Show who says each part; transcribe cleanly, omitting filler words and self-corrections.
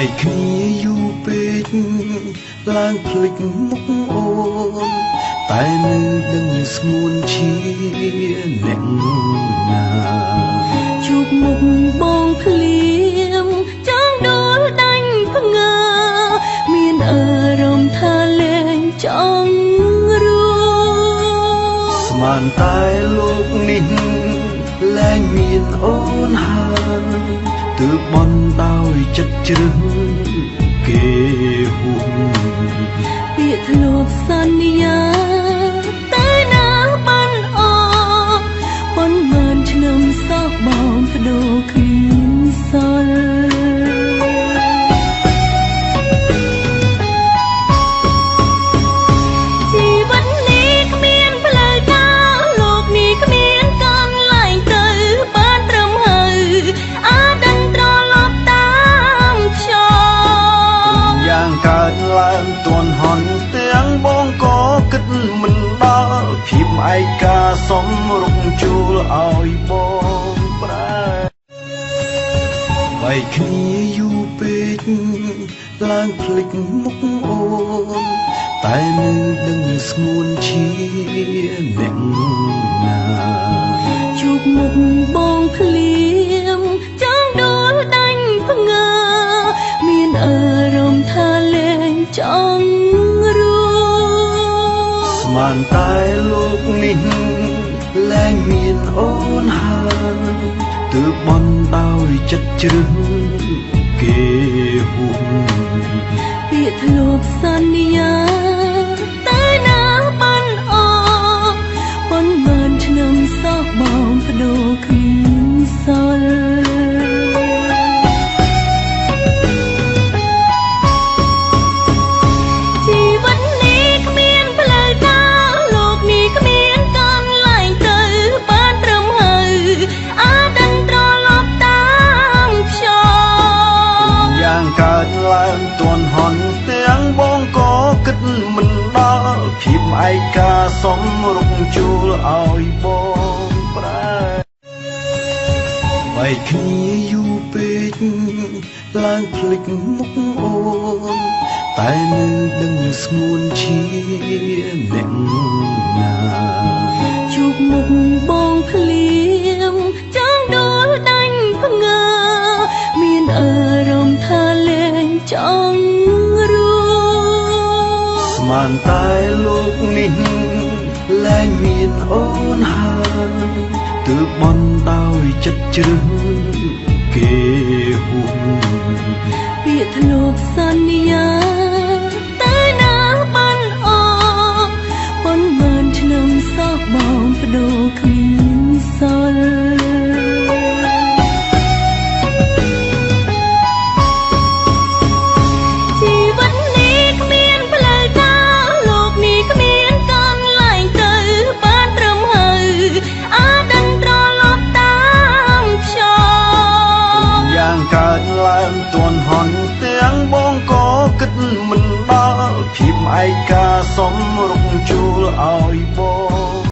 Speaker 1: បែកគ្នាយូរពេកឡើងភ្លេចមុខអូនតែនៅដឹងស្ងួនជាអ្នកណា
Speaker 2: ជួបមុខបងភ្លៀងចង់ដួលដាច់ភ្ងើមានអារម្មណ៍ថាលែងចង់រួ
Speaker 1: ស្មានតែលោកនេះលែងមានអូនហើយទើបបន់ដោយចិត្តជ្រឹងគេហួង
Speaker 2: ពាក្យធ្លាប់សន្យាតែណាបានអស់ប៉ុន្មានឆ្នាំសោះបងបដូរគ្មានសល់
Speaker 1: ឡើងទន់ហន់ទាំងបងក៏គិតមិនដល់ភាពឯកាសំរុកជួលឲ្យបងប្រែបែកគ្នាយូរពេកឡើងភ្លេចមុខអូនតែនៅដឹងស្ងួនជាអ្នកណា
Speaker 2: ជួបមុខបងភ្លៀងចង់ដួលដាច់ភ្ងើមានអារម្មណ៍ថាលែងចង់រួ
Speaker 1: ស្មានតែលោកនេះលែងមានអូនហើយទើបបន់ដោយចិត្តជ្រឹងគេហួង
Speaker 2: ពាក្យធ្លាប់សន្យាតែណាបានអស់ប៉ុន្មានឆ្នាំសោះបងបដូរគ្មានសល់
Speaker 1: កើតឡើងទន់ហន់ទាំងបងក៏គិតមិនដល់ភាពឯកាសំរុកជួលឲ្យបងប្រែបែកគ្នាយូរពេកឡើងភ្លេចមុខអូនតែនៅដឹងស្ងួនជាអ្នកណា
Speaker 2: ជួបមុខបងភ្លៀងចង់ដួលដាច់ភ្ងើមានអារម្មណ៍ថាលែងចង់រួ
Speaker 1: ស្មានតែលោកនេះលែងមានអូនហើយទើបបន់ដោយចិត្តជ្រឹងគេហួង
Speaker 2: ពាក្យធ្លាប់សន្យាតែណាបានអស់ប៉ុន្មានឆ្នាំសោះបងបដូរគ្មានសល់
Speaker 1: កើតឡើងទន់ហន់ទាំងបងក៏គិតមិនដល់ភាពឯកាសំរុកជួលឲ្យបង